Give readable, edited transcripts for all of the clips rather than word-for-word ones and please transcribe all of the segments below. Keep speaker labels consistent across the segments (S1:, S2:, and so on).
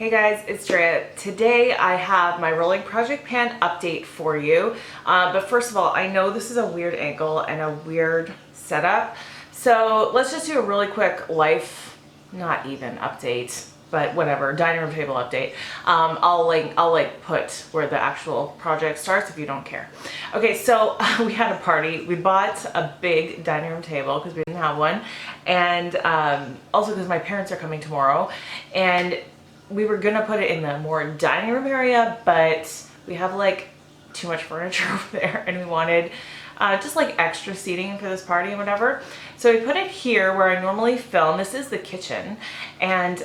S1: Hey guys, it's Drea. Today I have my rolling project pan update for you. But first of all, I know this is a weird angle and a weird setup. So let's just do a really quick not even update, but whatever, dining room table update. I'll put where the actual project starts if you don't care. Okay, so we had a party. We bought a big dining room table because we didn't have one. And also because my parents are coming tomorrow. And we were gonna put it in the more dining room area, but we have like too much furniture over there and we wanted just like extra seating for this party and whatever. So we put it here where I normally film. This is the kitchen and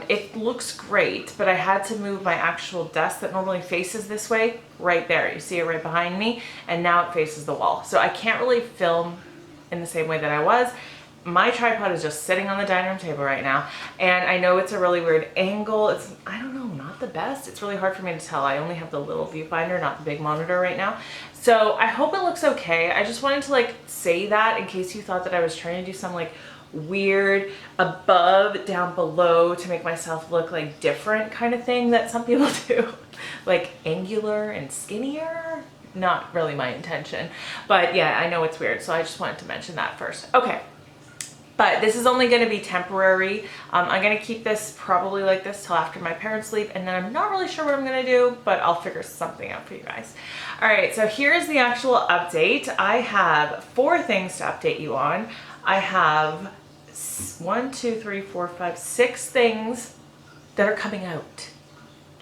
S1: it looks great, but I had to move my actual desk that normally faces this way right there. You see it right behind me and now it faces the wall. So I can't really film in the same way that I was. My tripod is just sitting on the dining room table right now, and I know it's a really weird angle. It's, I don't know, not the best. It's really hard for me to tell. I only have the little viewfinder, not the big monitor right now. So I hope it looks okay. I just wanted to like say that in case you thought that I was trying to do some like weird above, down below to make myself look like different kind of thing that some people do. Like angular and skinnier. Not really my intention. But yeah, I know it's weird. So I just wanted to mention that first. Okay. But this is only going to be temporary. I'm going to keep this probably like this till after my parents leave, and then I'm not really sure what I'm going to do, but I'll figure something out for you guys. All right, so here's the actual update. I have 4 things to update you on. I have 1, 2, 3, 4, 5, 6 things that are coming out.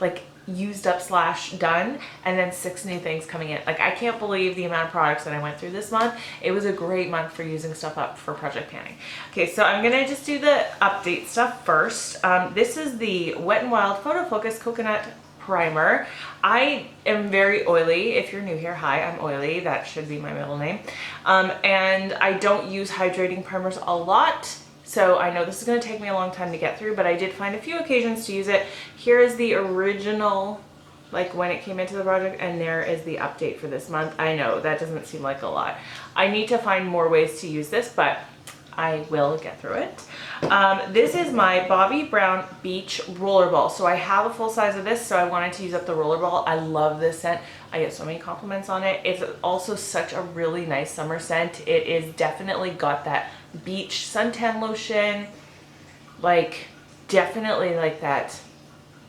S1: Like used up / done, and then 6 new things coming in. Like I can't believe the amount of products that I went through this month. It was a great month for using stuff up for project panning. Okay, so I'm gonna just do the update stuff first. This is the Wet n Wild Photofocus Coconut Primer. I am very oily. If you're new here, hi, I'm oily. That should be my middle name. And I don't use hydrating primers a lot. So I know this is going to take me a long time to get through, but I did find a few occasions to use it. Here is the original, like when it came into the project, and there is the update for this month. I know that doesn't seem like a lot. I need to find more ways to use this, but I will get through it. This is my Bobbi Brown Beach Rollerball. So I have a full size of this, so I wanted to use up the rollerball. I love this scent. I get so many compliments on it. It's also such a really nice summer scent. It is definitely got that beach suntan lotion, like definitely like that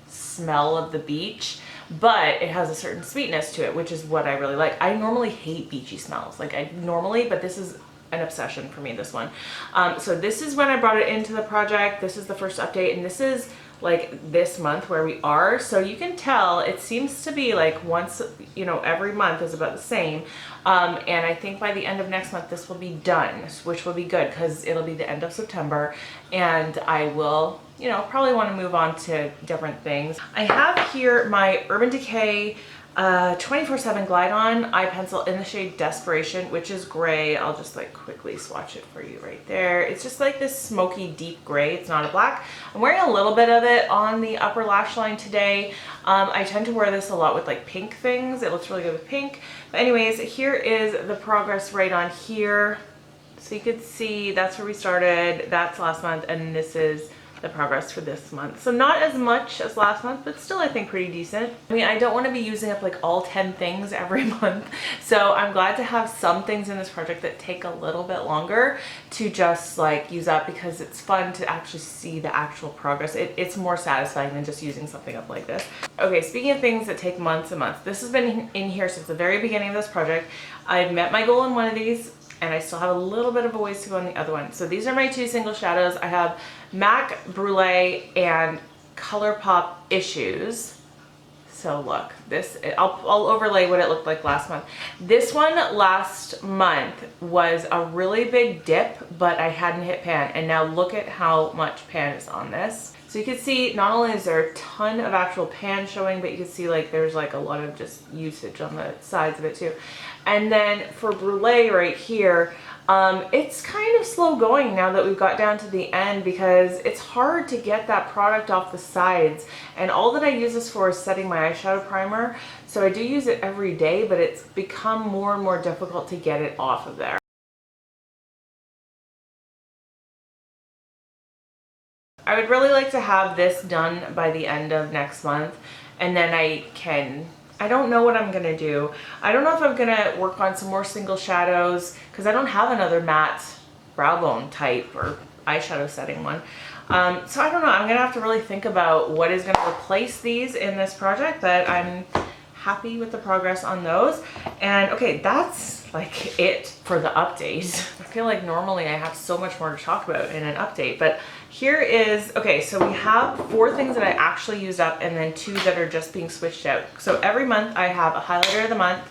S1: smell of the beach, but it has a certain sweetness to it, which is what I really like. I normally hate beachy smells, but this is an obsession for me, this one. So this is when I brought it into the project. This is the first update, and this is like this month where we are. So you can tell it seems to be like once, you know, every month is about the same. And I think by the end of next month, this will be done, which will be good because it'll be the end of September and I will, you know, probably want to move on to different things. I have here my Urban Decay 24/7 Glide On eye pencil in the shade Desperation, which is gray. I'll just like quickly swatch it for you right there. It's just like this smoky deep gray. It's not a black. I'm wearing a little bit of it on the upper lash line today. I tend to wear this a lot with like pink things. It looks really good with pink. But anyways, here is the progress right on here. So you could see that's where we started. That's last month, and this is the progress for this month. So not as much as last month, but still I think pretty decent. I mean, I don't want to be using up like all 10 things every month. So I'm glad to have some things in this project that take a little bit longer to just like use up, because it's fun to actually see the actual progress. It's more satisfying than just using something up like this. Okay, speaking of things that take months and months, this has been in here since the very beginning of this project. I've met my goal in one of these, and I still have a little bit of a ways to go on the other one. So these are my 2 single shadows. I have MAC Brulee and Colourpop Issues. So look, this, I'll overlay what it looked like last month. This one last month was a really big dip, but I hadn't hit pan. And now look at how much pan is on this. So you can see not only is there a ton of actual pan showing, but you can see like there's like a lot of just usage on the sides of it too. And then for Brulee right here, it's kind of slow going now that we've got down to the end, because it's hard to get that product off the sides. And all that I use this for is setting my eyeshadow primer. So I do use it every day, but it's become more and more difficult to get it off of there. I would really like to have this done by the end of next month, and then I don't know what I'm gonna do. I don't know if I'm gonna work on some more single shadows because I don't have another matte brow bone type or eyeshadow setting one. So I don't know, I'm gonna have to really think about what is gonna replace these in this project, but I'm happy with the progress on those. And okay, that's like it for the update. I feel like normally I have so much more to talk about in an update, but here is, okay, so we have 4 things that I actually used up and then 2 that are just being switched out. So every month I have a highlighter of the month.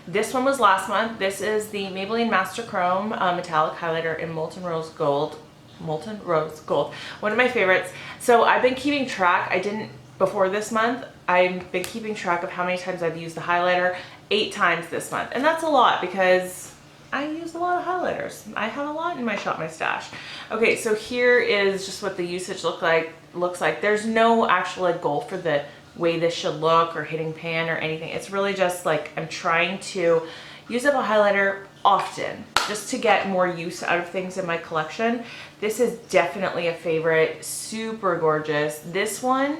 S1: This one was last month. This is the Maybelline Master Chrome Metallic Highlighter in Molten Rose Gold, one of my favorites. So I've been keeping track. I didn't before this month. I've been keeping track of how many times I've used the highlighter. 8 times this month, and that's a lot because I use a lot of highlighters. I have a lot in my Shop My Stash. Okay, so here is just what the usage looks like. There's no actual like goal for the way this should look or hitting pan or anything. It's really just like I'm trying to use up a highlighter often just to get more use out of things in my collection. This is definitely a favorite, super gorgeous. This one,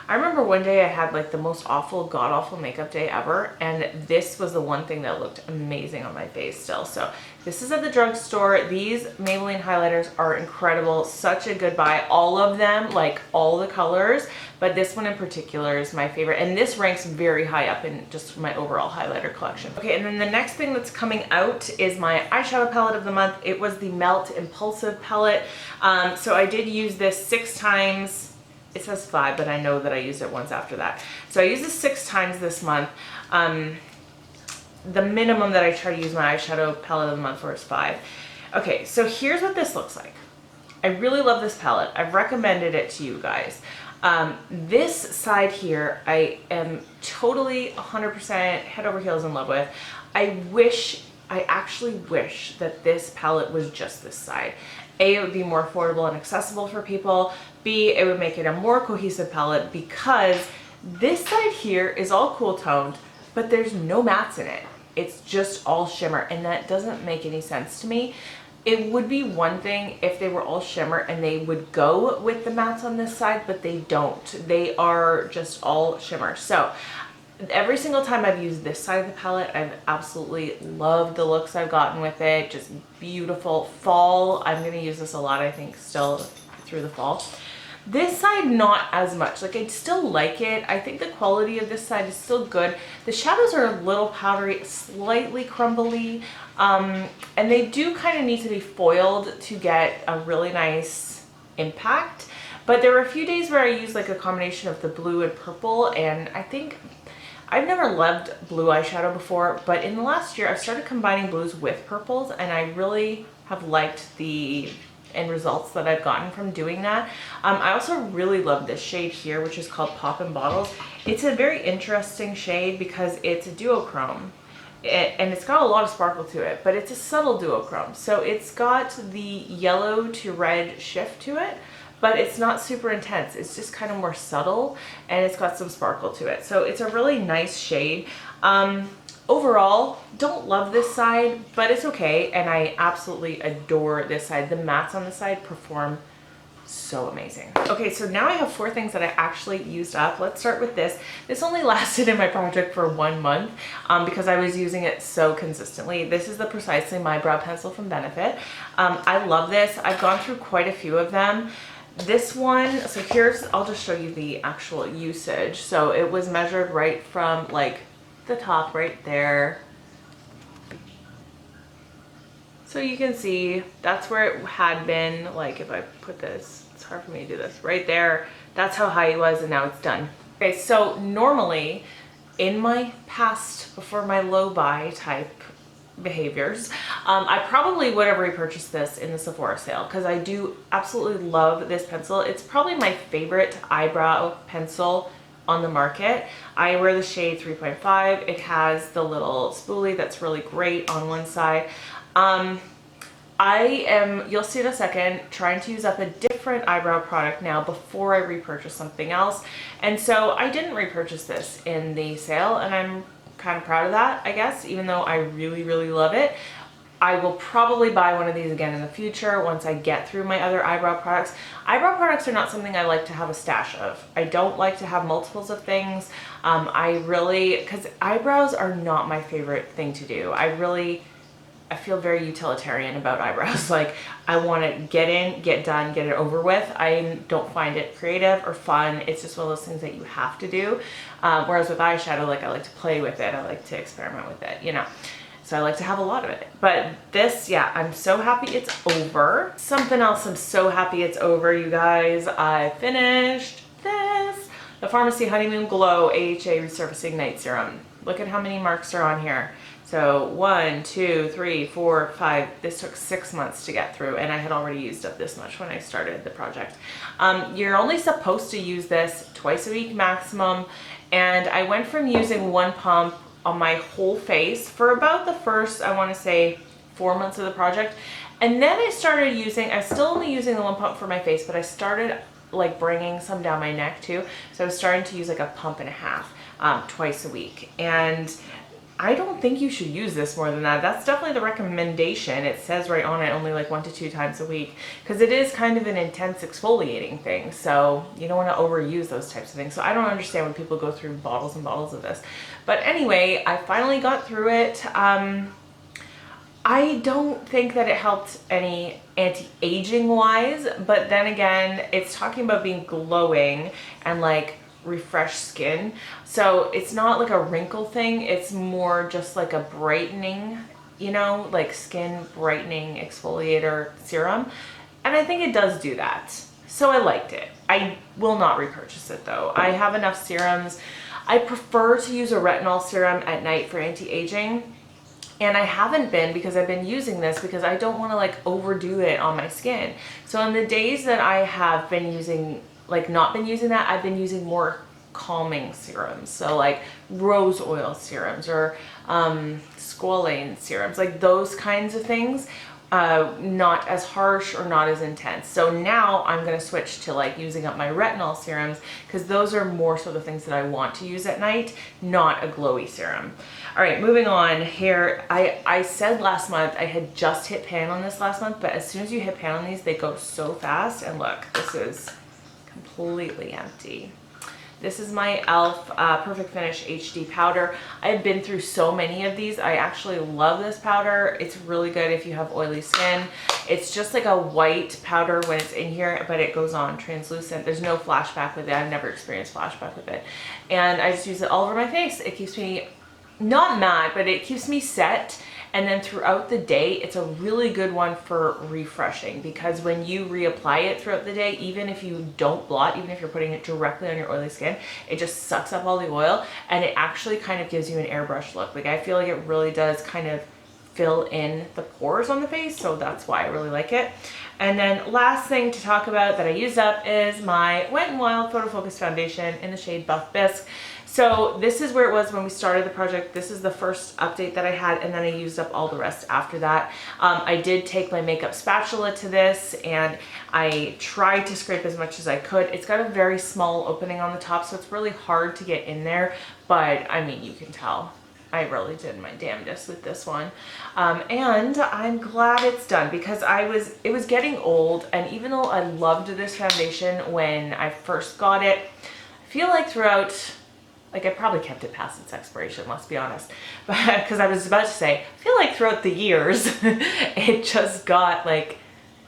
S1: I remember one day I had like the most awful, god-awful makeup day ever, and this was the one thing that looked amazing on my face still. So this is at the drugstore. These Maybelline highlighters are incredible. Such a good buy. All of them, like all the colors, but this one in particular is my favorite, and this ranks very high up in just my overall highlighter collection. Okay, and then the next thing that's coming out is my eyeshadow palette of the month. It was the Melt Impulsive palette. So I did use this 6 times. It says 5, but I know that I used it once after that. So I used this 6 times this month. The minimum that I try to use my eyeshadow palette of the month for is 5. Okay, so here's what this looks like. I really love this palette. I've recommended it to you guys. This side here, I am totally 100% head over heels in love with. I actually wish that this palette was just this side. A, it would be more affordable and accessible for people. B, it would make it a more cohesive palette because this side here is all cool toned, but there's no mattes in it. It's just all shimmer, and that doesn't make any sense to me. It would be one thing if they were all shimmer and they would go with the mattes on this side, but they don't. They are just all shimmer. So every single time I've used this side of the palette, I've absolutely loved the looks I've gotten with it. Just beautiful. Fall, I'm going to use this a lot, I think, still through the fall. This side, not as much. Like, I still like it. I think the quality of this side is still good. The shadows are a little powdery, slightly crumbly, and they do kind of need to be foiled to get a really nice impact. But there were a few days where I used like a combination of the blue and purple, and I think I've never loved blue eyeshadow before, but in the last year I've started combining blues with purples, and I really have liked the end results that I've gotten from doing that. I also really love this shade here, which is called Pop in Bottles. It's a very interesting shade because it's a duochrome, and it's got a lot of sparkle to it, but it's a subtle duochrome. So it's got the yellow to red shift to it, but it's not super intense. It's just kind of more subtle, and it's got some sparkle to it. So it's a really nice shade. Overall, don't love this side, but it's okay, and I absolutely adore this side. The mattes on the side perform so amazing. Okay, so now I have 4 things that I actually used up. Let's start with this. This only lasted in my project for 1 month because I was using it so consistently. This is the Precisely My Brow Pencil from Benefit. I love this. I've gone through quite a few of them. This one, so here's, I'll just show you the actual usage. So it was measured right from like the top right there. So you can see that's where it had been. Like if I put this, it's hard for me to do this, right there, that's how high it was, and now it's done. Okay, so normally in my past, before my low buy type behaviors, I probably would have repurchased this in the Sephora sale because I do absolutely love this pencil. It's probably my favorite eyebrow pencil on the market. I wear the shade 3.5. It has the little spoolie that's really great on one side. I am, you'll see in a second, trying to use up a different eyebrow product now before I repurchase something else. And so I didn't repurchase this in the sale, and I'm kind of proud of that, I guess, even though I really, really love it. I will probably buy one of these again in the future once I get through my other eyebrow products. Eyebrow products are not something I like to have a stash of. I don't like to have multiples of things. Because eyebrows are not my favorite thing to do. I feel very utilitarian about eyebrows. Like, I want to get in, get done, get it over with. I don't find it creative or fun. It's just one of those things that you have to do. Whereas with eyeshadow, like, I like to play with it. I like to experiment with it, you know. So I like to have a lot of it. But this, yeah, I'm so happy it's over. Something else I'm so happy it's over, you guys. I finished this. The Pharmacy Honeymoon Glow AHA Resurfacing Night Serum. Look at how many marks are on here. So 1, 2, 3, 4, 5. This took 6 months to get through, and I had already used up this much when I started the project. You're only supposed to use this twice a week maximum, and I went from using one pump on my whole face for about the first, I want to say, 4 months of the project, and then I started using, I was still only using the one pump for my face, but I started like bringing some down my neck too. So I was starting to use like a pump and a half twice a week, and I don't think you should use this more than that. That's definitely the recommendation. It says right on it only like 1 to 2 times a week, because it is kind of an intense exfoliating thing. So you don't want to overuse those types of things. So I don't understand when people go through bottles and bottles of this. But anyway, I finally got through it. I don't think that it helped any anti-aging wise, but then again, it's talking about being glowing and like refresh skin. So it's not like a wrinkle thing. It's more just like a brightening, you know, like skin brightening exfoliator serum. And I think it does do that. So I liked it. I will not repurchase it though. I have enough serums. I prefer to use a retinol serum at night for anti-aging. And I haven't been, because I've been using this because I don't want to like overdo it on my skin. So on the days that I have been using, like not been using that, I've been using more calming serums. So like rose oil serums or squalane serums, like those kinds of things. Not as harsh or not as intense. So now I'm going to switch to like using up my retinol serums, because those are more so the things that I want to use at night, not a glowy serum. All right, moving on here. I said last month I had just hit pan on this last month, but as soon as you hit pan on these, they go so fast. And look, this is completely empty. This is my e.l.f. Perfect Finish HD powder. I've been through so many of these. I actually love this powder. It's really good if you have oily skin. It's just like a white powder when it's in here, but it goes on translucent. There's no flashback with it. I've never experienced flashback with it. And I just use it all over my face. It keeps me not matte, but it keeps me set. And then throughout the day, it's a really good one for refreshing, because when you reapply it throughout the day, even if you don't blot, even if you're putting it directly on your oily skin, it just sucks up all the oil, and it actually kind of gives you an airbrush look. Like, I feel like it really does kind of fill in the pores on the face, so that's why I really like it. And then last thing to talk about that I used up is my Wet n Wild Photofocus foundation in the shade Buff Bisque. So this is where it was when we started the project. This is the first update that I had, and then I used up all the rest after that. I did take my makeup spatula to this, and I tried to scrape as much as I could. It's got a very small opening on the top, so it's really hard to get in there, but I mean, you can tell I really did my damnedest with this one. And I'm glad it's done, because it was getting old, and even though I loved this foundation when I first got it, I feel like throughout, like I probably kept it past its expiration, let's be honest. But because I was about to say, I feel like throughout the years, it just got like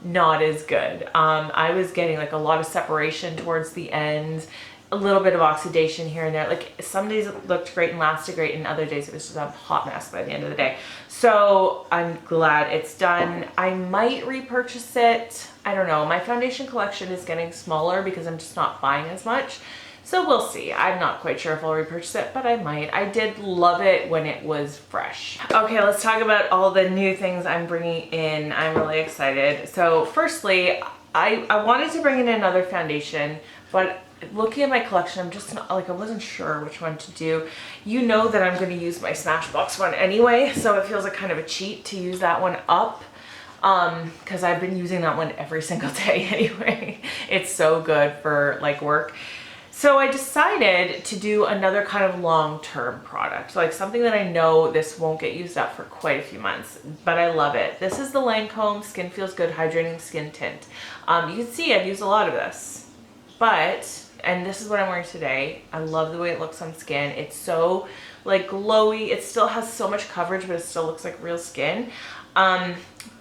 S1: not as good. I was getting like a lot of separation towards the end, a little bit of oxidation here and there. Like some days it looked great and lasted great, and other days it was just a hot mess by the end of the day. So I'm glad it's done. I might repurchase it. I don't know. My foundation collection is getting smaller because I'm just not buying as much. So we'll see. I'm not quite sure if I'll repurchase it, but I might. I did love it when it was fresh. Okay, let's talk about all the new things I'm bringing in. I'm really excited. So firstly, I wanted to bring in another foundation, but looking at my collection, I'm just not, like, I wasn't sure which one to do. You know that I'm going to use my Smashbox one anyway, so it feels like kind of a cheat to use that one up. Because I've been using that one every single day anyway. It's so good for like work. So I decided to do another kind of long-term product, like something that I know this won't get used up for quite a few months, but I love it. This is the Lancome Skin Feels Good Hydrating Skin Tint. You can see I've used a lot of this, and this is what I'm wearing today. I love the way it looks on skin. It's so like glowy. It still has so much coverage, but it still looks like real skin.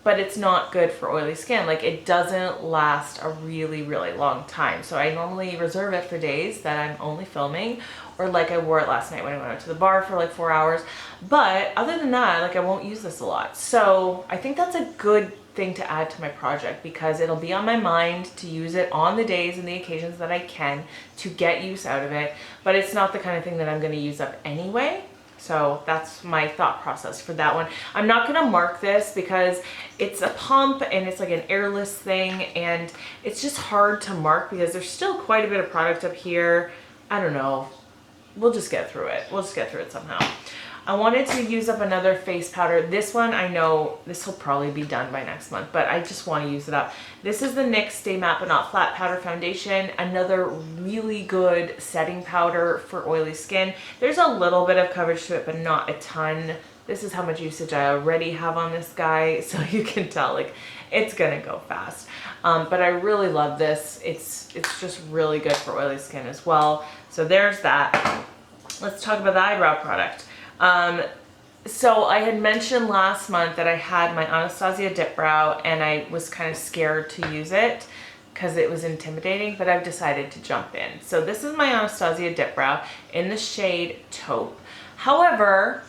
S1: But it's not good for oily skin. Like, it doesn't last a really, really long time. So I normally reserve it for days that I'm only filming, or like I wore it last night when I went out to the bar for like 4 hours. But other than that, like, I won't use this a lot. So I think that's a good thing to add to my project, because it'll be on my mind to use it on the days and the occasions that I can to get use out of it. But it's not the kind of thing that I'm going to use up anyway. So that's my thought process for that one. I'm not gonna mark this because it's a pump and it's like an airless thing, and it's just hard to mark because there's still quite a bit of product up here. I don't know. We'll just get through it. We'll just get through it somehow. I wanted to use up another face powder. This one, I know this will probably be done by next month, but I just want to use it up. This is the NYX Stay Matte But Not Flat Powder Foundation. Another really good setting powder for oily skin. There's a little bit of coverage to it, but not a ton. This is how much usage I already have on this guy, so you can tell, like, it's gonna go fast. But I really love this. It's just really good for oily skin as well. So there's that. Let's talk about the eyebrow product. So I had mentioned last month that I had my Anastasia Dip Brow, and I was kind of scared to use it because it was intimidating, but I've decided to jump in. So this is my Anastasia Dip Brow in the shade Taupe. However,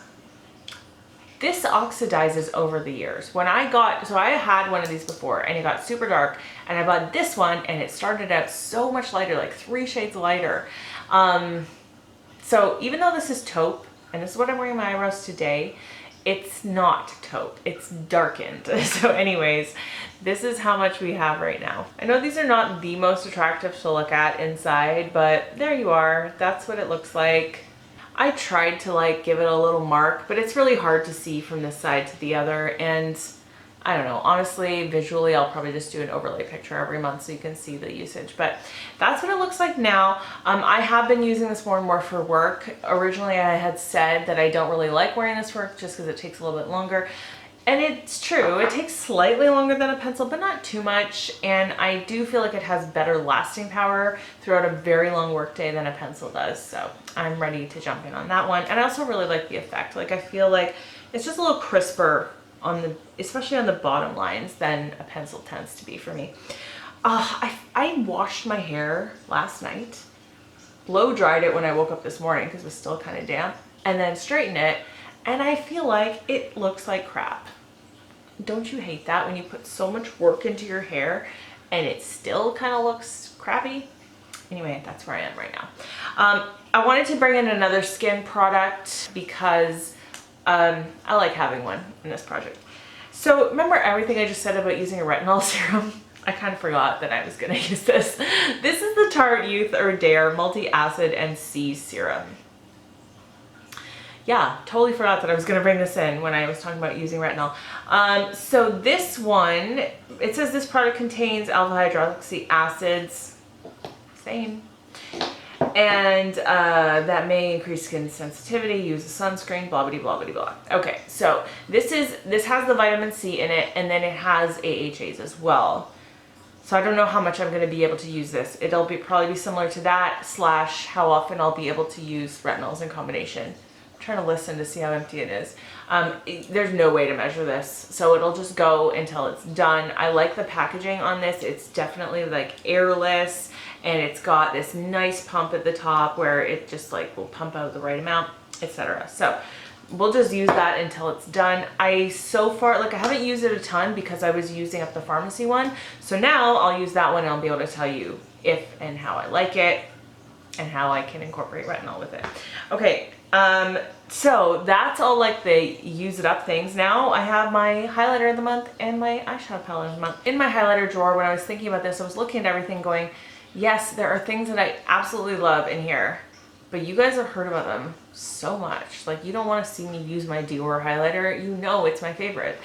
S1: this oxidizes over the years. So I had one of these before and it got super dark, and I bought this one and it started out so much lighter, like 3 shades lighter. So even though this is Taupe, and this is what I'm wearing my eyebrows today, it's not Taupe, it's darkened. So anyways, this is how much we have right now. I know these are not the most attractive to look at inside, but there you are. That's what it looks like. I tried to like give it a little mark, but it's really hard to see from this side to the other, and I don't know, honestly, visually, I'll probably just do an overlay picture every month so you can see the usage, but that's what it looks like now. I have been using this more and more for work. Originally, I had said that I don't really like wearing this for work just because it takes a little bit longer. And it's true, it takes slightly longer than a pencil, but not too much. And I do feel like it has better lasting power throughout a very long workday than a pencil does. So I'm ready to jump in on that one. And I also really like the effect. Like, I feel like it's just a little crisper especially on the bottom lines than a pencil tends to be for me. I washed my hair last night, blow dried it when I woke up this morning because it was still kind of damp, and then straightened it, and I feel like it looks like crap. Don't you hate that when you put so much work into your hair and it still kind of looks crappy? Anyway, that's where I am right now. I wanted to bring in another skin product because I like having one in this project. So remember everything I just said about using a retinol serum? I kind of forgot that I was gonna use this. This is the Tarte Youth or Dare Multi-Acid and C Serum. Yeah, totally forgot that I was gonna bring this in when I was talking about using retinol. So this one, it says this product contains alpha hydroxy acids, same, and that may increase skin sensitivity, use a sunscreen, blah blah blah blah blah. Okay, so this has the vitamin C in it, and then it has AHAs as well. So I don't know how much I'm going to be able to use this. It'll probably be similar to that / how often I'll be able to use retinols in combination. I'm trying to listen to see how empty it is. There's no way to measure this, so it'll just go until it's done. I like the packaging on this. It's definitely like airless, and it's got this nice pump at the top where it just like will pump out the right amount, etc. So we'll just use that until it's done. So far, like, I haven't used it a ton because I was using up the pharmacy one. So now I'll use that one and I'll be able to tell you if and how I like it and how I can incorporate retinol with it. Okay, so that's all like the use it up things. Now I have my highlighter of the month and my eyeshadow palette of the month. In my highlighter drawer, when I was thinking about this, I was looking at everything going, yes, there are things that I absolutely love in here, but you guys have heard about them so much. Like, you don't want to see me use my Dior highlighter. You know it's my favorite.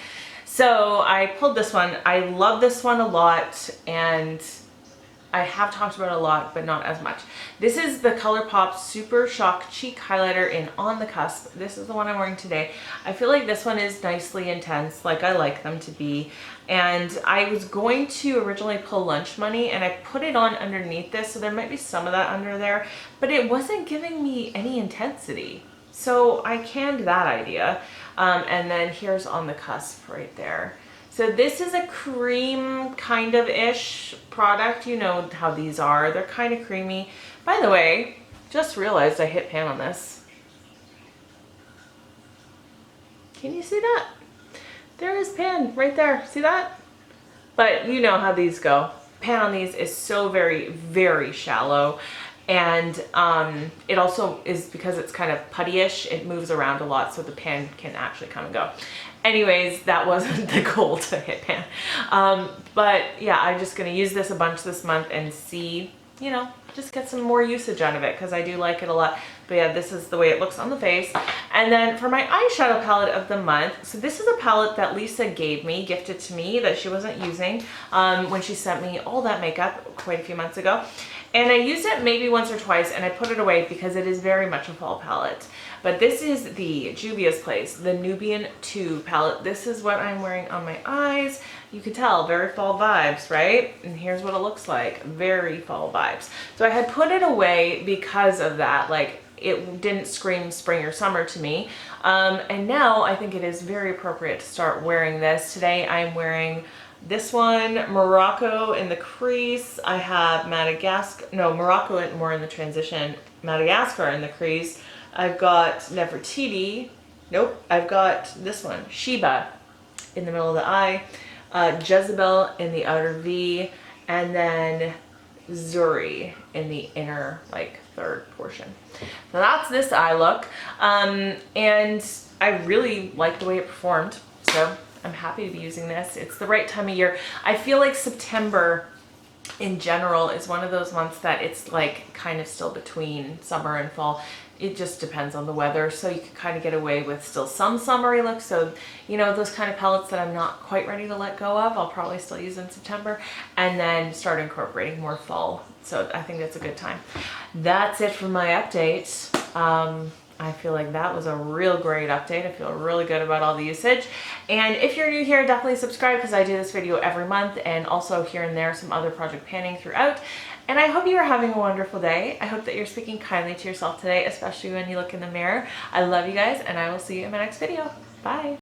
S1: So I pulled this one. I love this one a lot, and I have talked about it a lot, but not as much. This is the Colourpop Super Shock Cheek Highlighter in On the Cusp. This is the one I'm wearing today. I feel like this one is nicely intense, like I like them to be. And I was going to originally pull Lunch Money, and I put it on underneath this, so there might be some of that under there, but it wasn't giving me any intensity. So I canned that idea. And then here's On the Cusp right there. So this is a cream kind of ish product. You know how these are. They're kind of creamy. By the way, just realized I hit pan on this. Can you see that? There is pan right there. See that? But you know how these go. Pan on these is so very, very shallow. And it also is, because it's kind of putty-ish, it moves around a lot, so the pan can actually come and go. Anyways, that wasn't the goal to hit pan. But yeah, I'm just gonna use this a bunch this month and see, you know, just get some more usage out of it, because I do like it a lot. But yeah, this is the way it looks on the face. And then for my eyeshadow palette of the month, so this is a palette that Lisa gifted to me, that she wasn't using when she sent me all that makeup quite a few months ago. And I used it maybe once or twice, and I put it away because it is very much a fall palette. But this is the Juvia's Place, the Nubian 2 palette. This is what I'm wearing on my eyes. You can tell, very fall vibes, right? And here's what it looks like, very fall vibes. So I had put it away because of that, like it didn't scream spring or summer to me. And now I think it is very appropriate to start wearing this. Today I'm wearing this one, Morocco in the crease. I have Morocco and more in the transition, Madagascar in the crease. I've got Nefertiti. Nope, I've got this one, Sheba in the middle of the eye, Jezebel in the outer V, and then Zuri in the inner, like, third portion. So that's this eye look. And I really like the way it performed. So I'm happy to be using this. It's the right time of year. I feel like September in general is one of those months that it's like kind of still between summer and fall. It just depends on the weather. So you can kind of get away with still some summery looks. So, you know, those kind of palettes that I'm not quite ready to let go of, I'll probably still use in September, and then start incorporating more fall. So I think that's a good time. That's it for my update. I feel like that was a real great update. I feel really good about all the usage. And if you're new here, definitely subscribe, because I do this video every month, and also here and there some other project panning throughout. And I hope you are having a wonderful day. I hope that you're speaking kindly to yourself today, especially when you look in the mirror. I love you guys, and I will see you in my next video. Bye.